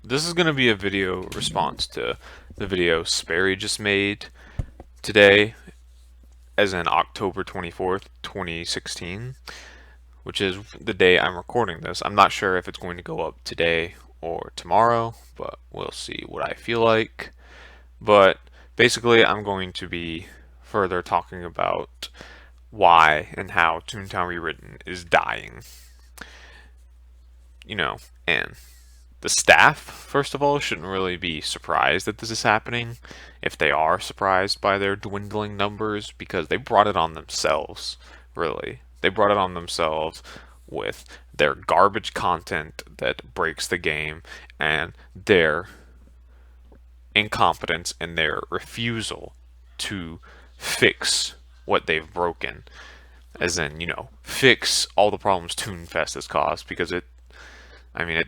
This is going to be a video response to the video Sperry just made today, as in October 24th, 2016, which is the day I'm recording this. I'm not sure if it's going to go up today or tomorrow, but we'll see what I feel like. But basically, I'm going to be further talking about why and how Toontown Rewritten is dying. And the staff, first of all, shouldn't really be surprised that this is happening, if they are surprised by their dwindling numbers, because they brought it on themselves, really. They brought it on themselves with their garbage content that breaks the game and their incompetence and their refusal to fix what they've broken. As in, fix all the problems Toonfest has caused, because it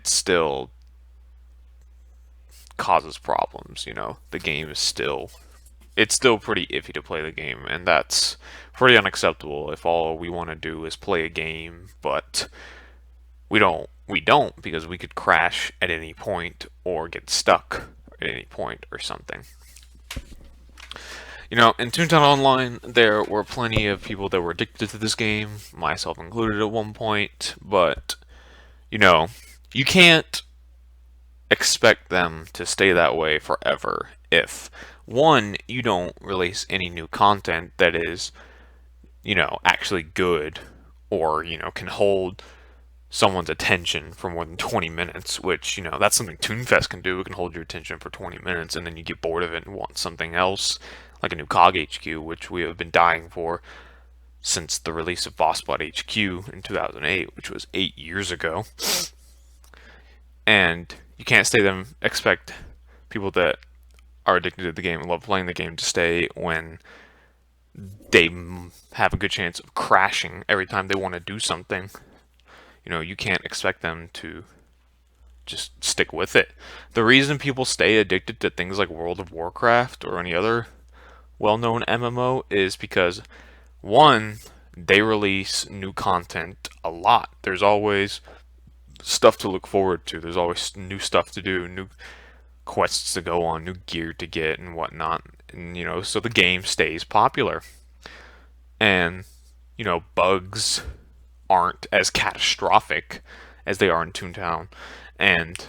still causes problems. The game is it's still pretty iffy to play the game, and that's pretty unacceptable if all we want to do is play a game, but we don't because we could crash at any point or get stuck at any point or something. In Toontown Online, there were plenty of people that were addicted to this game, myself included at one point, but, you can't expect them to stay that way forever if, one, you don't release any new content that is, actually good or, can hold someone's attention for more than 20 minutes, which, that's something Toonfest can do. It can hold your attention for 20 minutes and then you get bored of it and want something else, like a new COG HQ, which we have been dying for since the release of Bossbot HQ in 2008, which was 8 years ago. And you can't expect people that are addicted to the game and love playing the game to stay when they have a good chance of crashing every time they want to do something. You can't expect them to just stick with it. The reason people stay addicted to things like World of Warcraft or any other well-known MMO is because, one, they release new content a lot. There's always stuff to look forward to. There's always new stuff to do, new quests to go on, new gear to get, and whatnot. And, so the game stays popular. And, bugs aren't as catastrophic as they are in Toontown. And,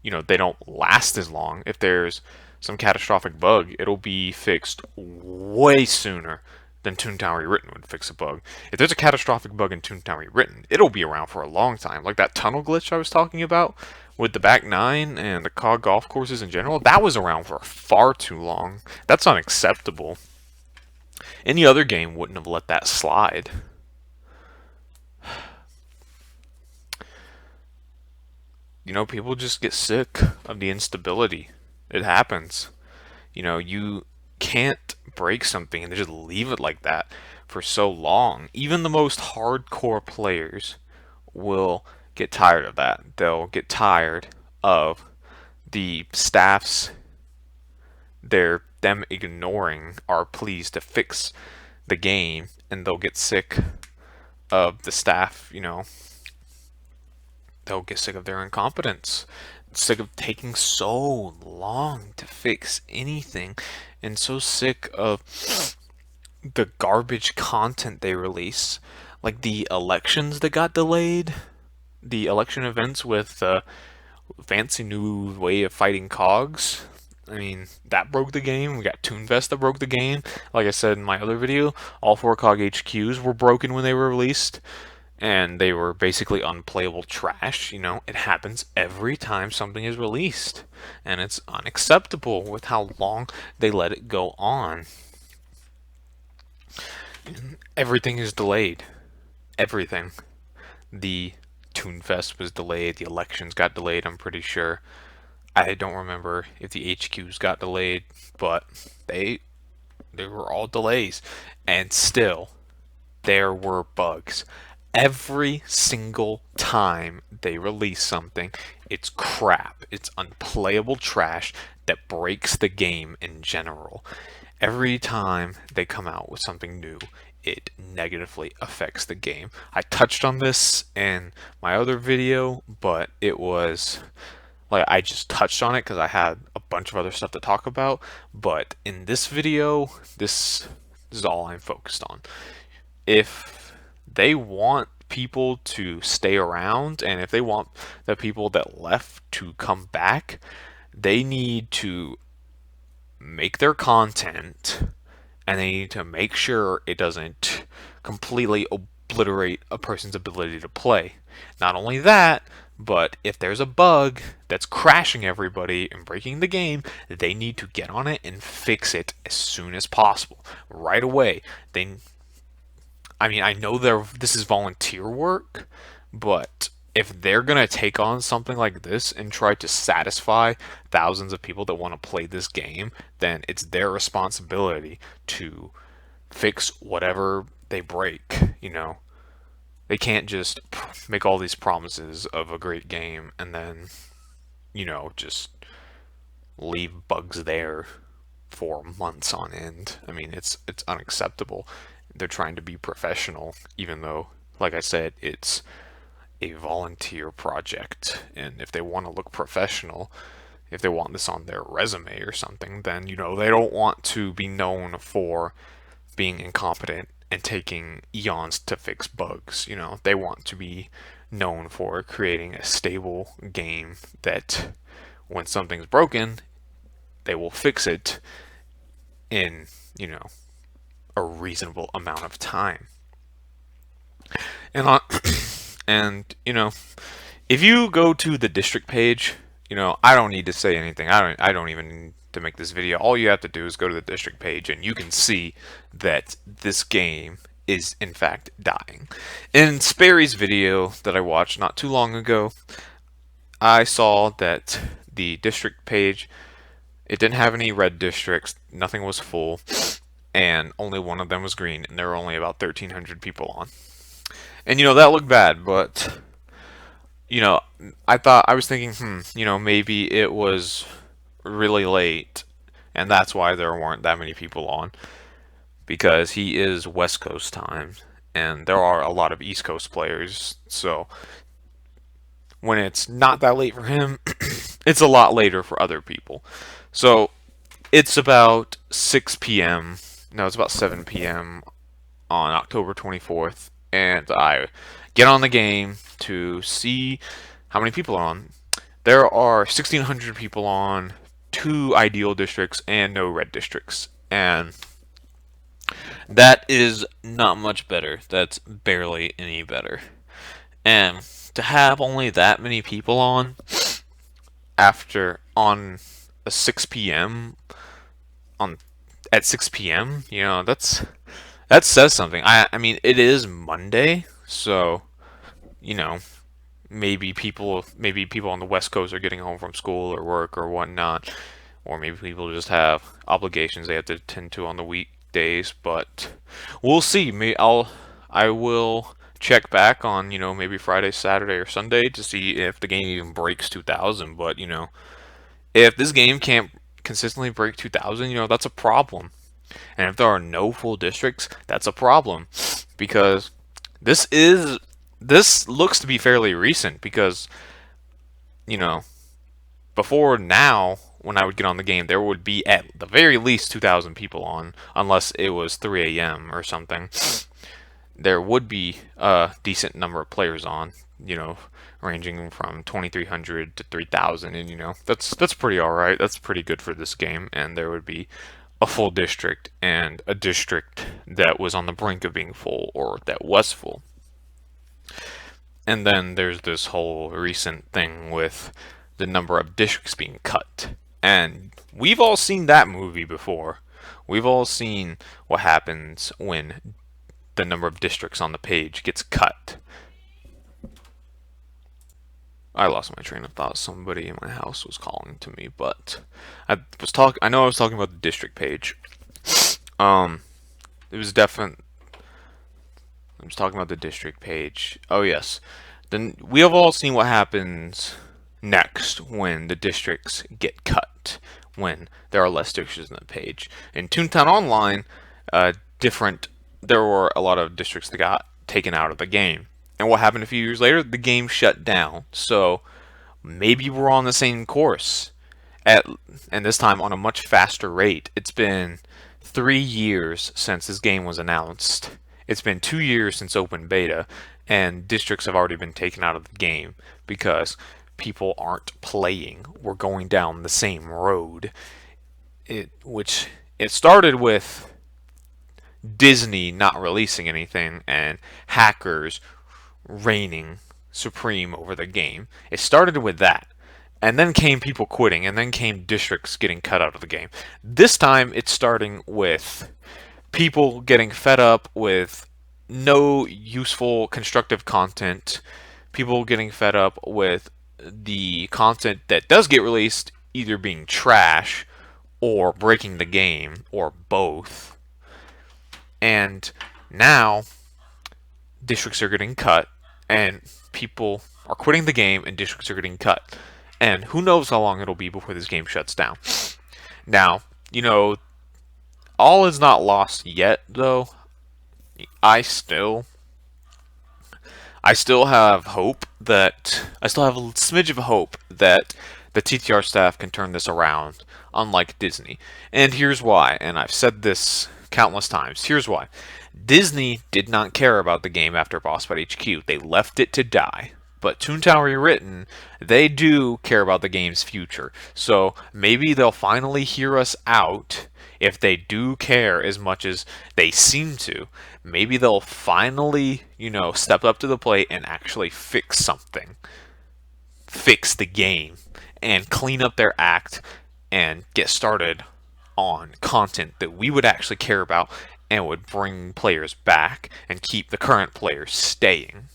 they don't last as long. If there's some catastrophic bug, it'll be fixed way sooner than Toontown Rewritten would fix a bug. If there's a catastrophic bug in Toontown Rewritten, it'll be around for a long time. Like that tunnel glitch I was talking about with the back nine and the COG golf courses in general, that was around for far too long. That's unacceptable. Any other game wouldn't have let that slide. People just get sick of the instability. It happens. You can't break something and just leave it like that for so long. Even the most hardcore players will get tired of that. They'll get tired of the staff's them ignoring our pleas to fix the game, and they'll get sick of the staff, they'll get sick of their incompetence, sick of taking so long to fix anything, and so sick of the garbage content they release, like the elections that got delayed, the election events with fancy new way of fighting cogs. That broke the game. We got Toonfest that broke the game. Like I said in my other video, all 4 COG HQs were broken when they were released, and they were basically unplayable trash. It happens every time something is released, and it's unacceptable with how long they let it go on. Everything is delayed. Everything. The Toonfest was delayed. The elections got delayed, I'm pretty sure. I don't remember if the HQs got delayed, but they were all delays. And still, there were bugs. Every single time they release something, it's crap. It's unplayable trash that breaks the game in general. Every time they come out with something new, it negatively affects the game. I touched on this in my other video, but it was like I just touched on it because I had a bunch of other stuff to talk about. But in this video, this is all I'm focused on. If they want people to stay around, and if they want the people that left to come back, they need to make their content, and they need to make sure it doesn't completely obliterate a person's ability to play. Not only that, but if there's a bug that's crashing everybody and breaking the game, they need to get on it and fix it as soon as possible, right away. I know this is volunteer work, but if they're gonna take on something like this and try to satisfy thousands of people that want to play this game, then it's their responsibility to fix whatever they break. They can't just make all these promises of a great game and then, just leave bugs there for months on end. I mean, it's unacceptable. They're trying to be professional, even though, like I said, it's a volunteer project. And if they want to look professional, if they want this on their resume or something, then, they don't want to be known for being incompetent and taking eons to fix bugs. They want to be known for creating a stable game that when something's broken, they will fix it in, a reasonable amount of time. And and if you go to the district page, I don't need to say anything. I don't even need to make this video. All you have to do is go to the district page and you can see that this game is in fact dying. In Sperry's video that I watched not too long ago, I saw that the district page, it didn't have any red districts, nothing was full, and only one of them was green, and there were only about 1,300 people on. And that looked bad, but I was thinking, maybe it was really late, and that's why there weren't that many people on, because he is West Coast time, and there are a lot of East Coast players, so when it's not that late for him, it's a lot later for other people. So it's about 6 p.m. No, it's about 7 p.m. on October 24th, and I get on the game to see how many people are on. There are 1,600 people on, 2 ideal districts, and no red districts. And that is not much better. That's barely any better. And to have only that many people on on a 6 p.m. at 6 p.m. That says something. I mean, it is Monday, so maybe people on the West Coast are getting home from school or work or whatnot, or maybe people just have obligations they have to attend to on the weekdays. But we'll see. I will check back on maybe Friday, Saturday, or Sunday to see if the game even breaks 2,000. But if this game can't consistently break 2,000, that's a problem. And if there are no full districts, that's a problem, because this looks to be fairly recent, because before now, when I would get on the game, there would be at the very least 2,000 people on, unless it was 3 a.m. or something. There would be a decent number of players on, ranging from 2,300 to 3,000, and that's pretty alright. That's pretty good for this game, and there would be a full district and a district that was on the brink of being full or that was full. And then there's this whole recent thing with the number of districts being cut. And we've all seen that movie before. We've all seen what happens when the number of districts on the page gets cut. I lost my train of thought. Somebody in my house was calling to me, but I know I was talking about the district page. It was definitely. I was talking about the district page. Oh yes, then we have all seen what happens next when the districts get cut, when there are less districts on the page. In Toontown Online, there were a lot of districts that got taken out of the game. And what happened a few years later? The game shut down. So maybe we're on the same course at and this time on a much faster rate. It's been 3 years since this game was announced. It's been 2 years since open beta, and districts have already been taken out of the game because people aren't playing. We're going down the same road. It started with Disney not releasing anything and hackers reigning supreme over the game. It started with that. And then came people quitting, and then came districts getting cut out of the game. This time, it's starting with people getting fed up with no useful, constructive content, people getting fed up with the content that does get released either being trash or breaking the game, or both. And now, districts are getting cut, and people are quitting the game, and districts are getting cut. And who knows how long it'll be before this game shuts down. Now, all is not lost yet, though. I still have hope that I still have a smidge of hope that the TTR staff can turn this around, unlike Disney. And here's why, and I've said this countless times. Here's why. Disney did not care about the game after Boss Fight HQ. They left it to die. But Toontown Rewritten, they do care about the game's future. So maybe they'll finally hear us out if they do care as much as they seem to. Maybe they'll finally, step up to the plate and actually fix something. Fix the game and clean up their act and get started on content that we would actually care about and would bring players back and keep the current players staying.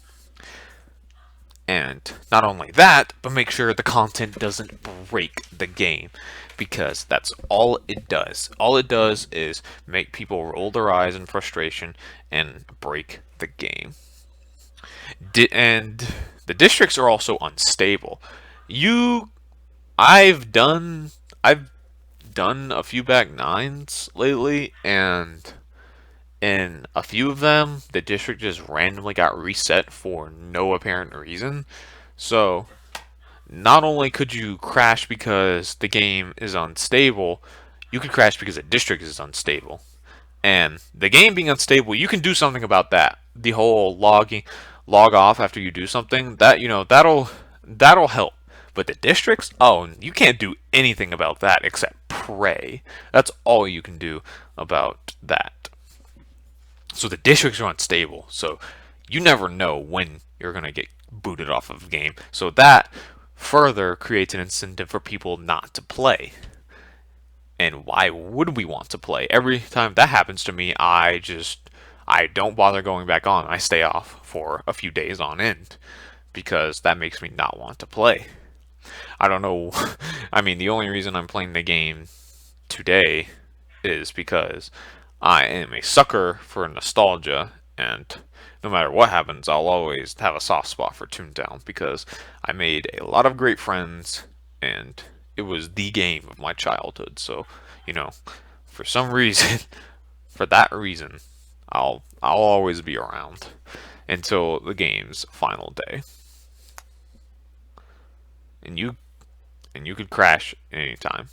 And not only that, but make sure the content doesn't break the game, because that's all it does. All it does is make people roll their eyes in frustration and break the game. And the districts are also unstable. I've done a few back nines lately, and in a few of them, the district just randomly got reset for no apparent reason. So, not only could you crash because the game is unstable, you could crash because the district is unstable. And the game being unstable, you can do something about that. The whole log off after you do something, that'll help. But the districts, oh, you can't do anything about that except pray. That's all you can do about that. So the districts are unstable, so you never know when you're going to get booted off of the game. So that further creates an incentive for people not to play. And why would we want to play? Every time that happens to me, I don't bother going back on. I stay off for a few days on end because that makes me not want to play. I don't know. I mean, the only reason I'm playing the game today is because I am a sucker for nostalgia, and no matter what happens, I'll always have a soft spot for Toontown because I made a lot of great friends, and it was the game of my childhood. So, for some reason, for that reason, I'll always be around until the game's final day. And you could crash at any time.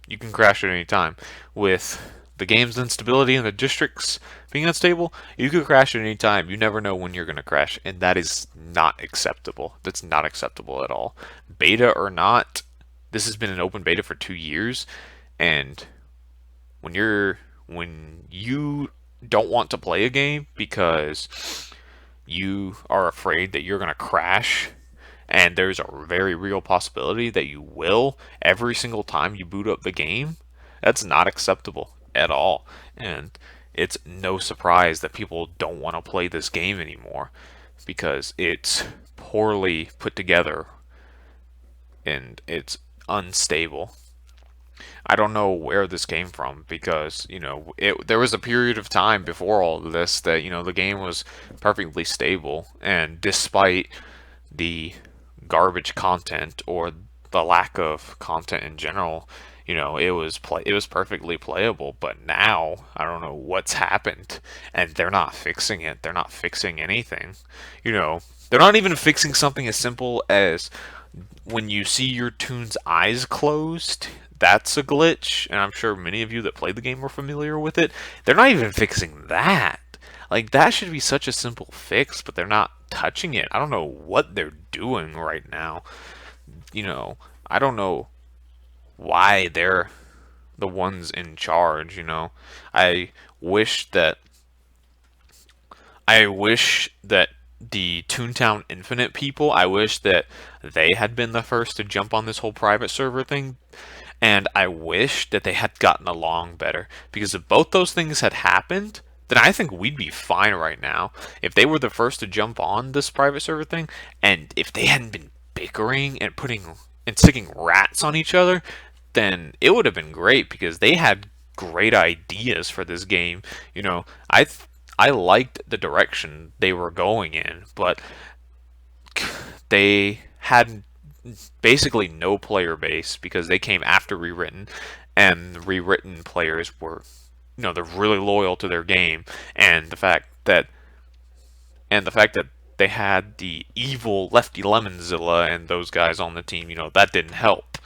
You can crash at any time with the game's instability and the districts being unstable. You could crash at any time. You never know when you're going to crash, and that is not acceptable. That's not acceptable at all. Beta or not, this has been an open beta for 2 years, and when you don't want to play a game because you are afraid that you're going to crash, and there's a very real possibility that you will every single time you boot up the game, that's not acceptable at all. And it's no surprise that people don't want to play this game anymore because it's poorly put together and it's unstable. I don't know where this came from because, there was a period of time before all of this that, the game was perfectly stable, and despite the garbage content or the lack of content in general, it was perfectly playable. But now I don't know what's happened, and they're not fixing it. They're not fixing anything. They're not even fixing something as simple as when you see your Toon's eyes closed. That's a glitch, and I'm sure many of you that played the game are familiar with it. They're not even fixing that. Like, that should be such a simple fix, but they're not touching it. I don't know what they're doing right now. I don't know why they're the ones in charge. I wish that I wish that the Toontown Infinite people, I wish that they had been the first to jump on this whole private server thing, and I wish that they had gotten along better. Because if both those things had happened, then I think we'd be fine right now. If they were the first to jump on this private server thing, and if they hadn't been bickering and sticking rats on each other, then it would have been great because they had great ideas for this game. I liked the direction they were going in, but they had basically no player base because they came after Rewritten, and Rewritten players were, they're really loyal to their game, and the fact that they had the evil Lefty Lemonzilla and those guys on the team, that didn't help.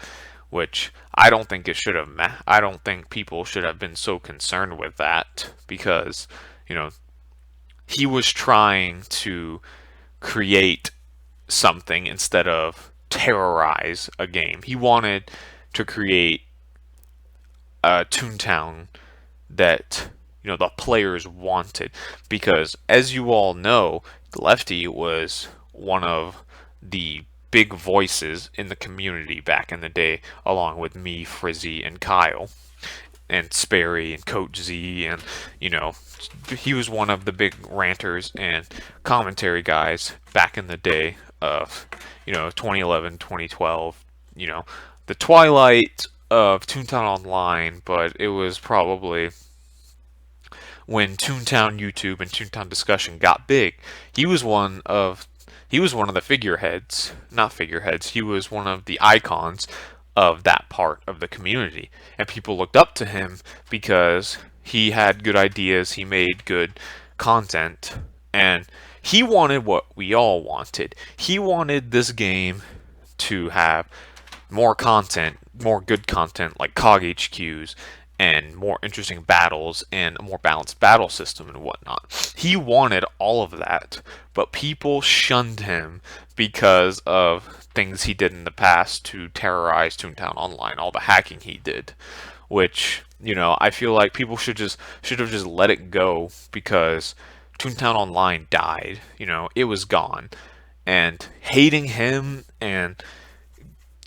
Which I don't think it should have. I don't think people should have been so concerned with that because, he was trying to create something instead of terrorize a game. He wanted to create a Toontown that the players wanted, because as you all know, Lefty was one of the big voices in the community back in the day, along with me, Frizzy, and Kyle, and Sperry, and Coach Z, and he was one of the big ranters and commentary guys back in the day of 2011, 2012, the twilight of Toontown Online, but it was probably when Toontown YouTube and Toontown Discussion got big. He was one of the figureheads, not figureheads. He was one of the icons of that part of the community, and people looked up to him because he had good ideas, he made good content, and he wanted what we all wanted. He wanted this game to have more content, more good content like COG HQs, and more interesting battles and a more balanced battle system and whatnot. He wanted all of that, but people shunned him because of things he did in the past to terrorize Toontown Online, all the hacking he did, which I feel like people should have just let it go because Toontown Online died. It was gone, and hating him and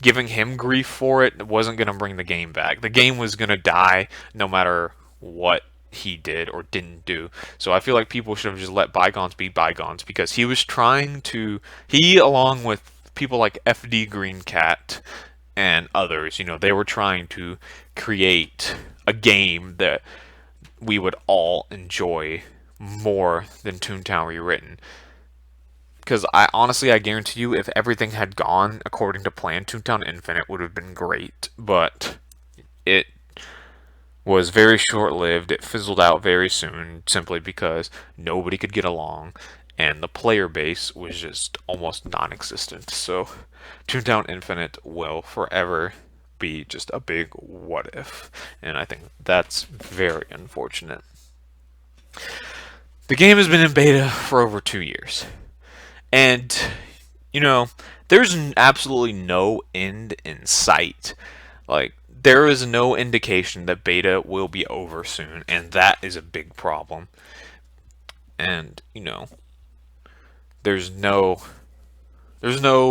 giving him grief for it wasn't going to bring the game back. The game was going to die no matter what he did or didn't do. So I feel like people should have just let bygones be bygones, because he, along with people like FD Green Cat and others, they were trying to create a game that we would all enjoy more than Toontown Rewritten. Because I guarantee you, if everything had gone according to plan, Toontown Infinite would have been great. But it was very short-lived. It fizzled out very soon, simply because nobody could get along, and the player base was just almost non-existent. So Toontown Infinite will forever be just a big what if, and I think that's very unfortunate. The game has been in beta for over 2 years. And, there's absolutely no end in sight. Like, there is no indication that beta will be over soon, and that is a big problem. And, there's no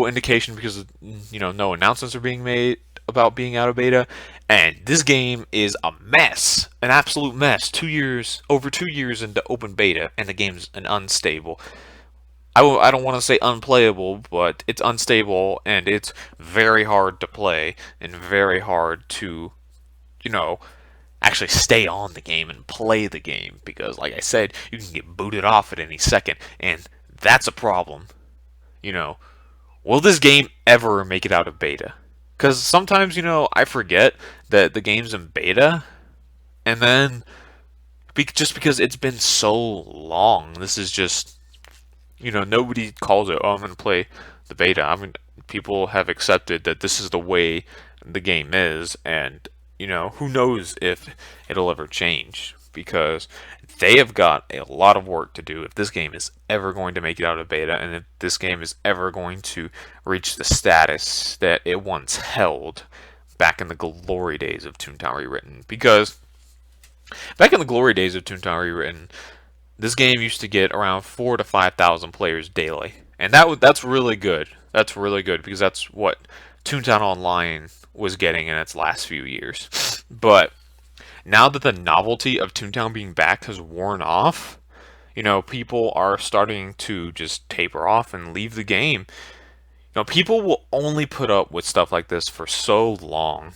indication because, no announcements are being made about being out of beta. And this game is a mess, an absolute mess. Over 2 years into open beta, and the game's unstable. I don't want to say unplayable, but it's unstable, and it's very hard to play and very hard to, actually stay on the game and play the game, because, like I said, you can get booted off at any second, and that's a problem. Will this game ever make it out of beta? Because sometimes, I forget that the game's in beta, and then just because it's been so long, this is just nobody calls it, oh, I'm going to play the beta. I mean, people have accepted that this is the way the game is, and, who knows if it'll ever change, because they have got a lot of work to do if this game is ever going to make it out of beta, and if this game is ever going to reach the status that it once held back in the glory days of Toontown Rewritten. Because back in the glory days of Toontown Rewritten, this game used to get around 4,000 to 5,000 players daily, and that's really good. That's really good because that's what Toontown Online was getting in its last few years. But now that the novelty of Toontown being back has worn off, people are starting to just taper off and leave the game. People will only put up with stuff like this for so long.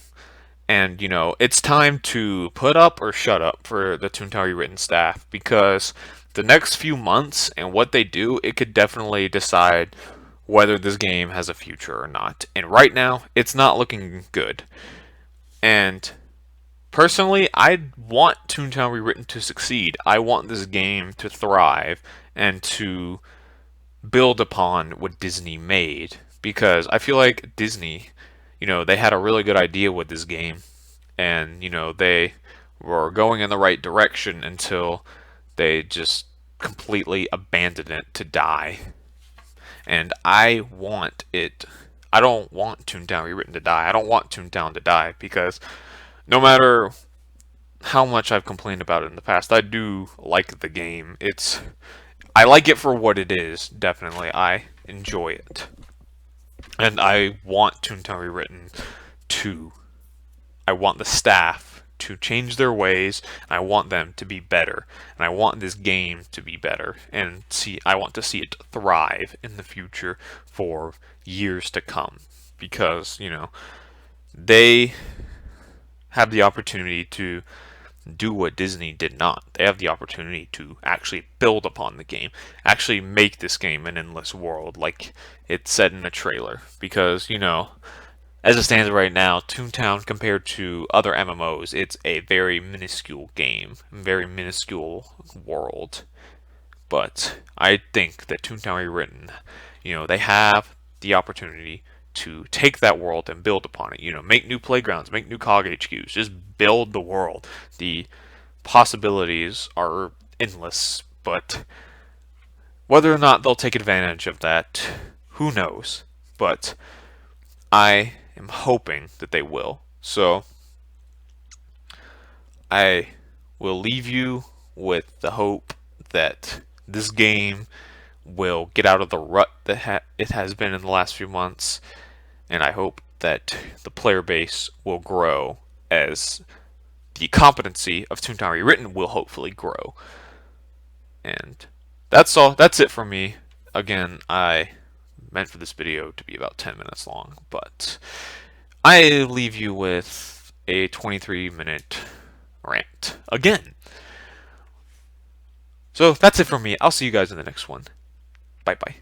And, it's time to put up or shut up for the Toontown Rewritten staff, because the next few months and what they do, it could definitely decide whether this game has a future or not. And right now, it's not looking good. And personally, I want Toontown Rewritten to succeed. I want this game to thrive and to build upon what Disney made, because I feel like Disney, they had a really good idea with this game, and they were going in the right direction until they just completely abandoned it to die. And I want it. I don't want Toontown Rewritten to die. I don't want Toontown to die, because no matter how much I've complained about it in the past, I do like the game. I like it for what it is, definitely. I enjoy it. And I want Toontown Rewritten to... I want the staff to change their ways, and I want them to be better. And I want this game to be better. And I want to see it thrive in the future for years to come. Because, they have the opportunity to do what Disney did not. They have the opportunity to actually build upon the game, actually make this game an endless world like it said in the trailer. Because, as it stands right now, Toontown, compared to other MMOs, it's a very minuscule game, very minuscule world. But I think that Toontown Rewritten, they have the opportunity to take that world and build upon it. Make new playgrounds, make new COG HQs, just build the world. The possibilities are endless, but whether or not they'll take advantage of that, who knows? But I am hoping that they will. So I will leave you with the hope that this game will get out of the rut that it has been in the last few months, and I hope that the player base will grow as the competency of Toontown Rewritten will hopefully grow. And that's all. That's it for me. Again, I meant for this video to be about 10 minutes long, but I leave you with a 23-minute rant again. So that's it for me. I'll see you guys in the next one. Bye-bye.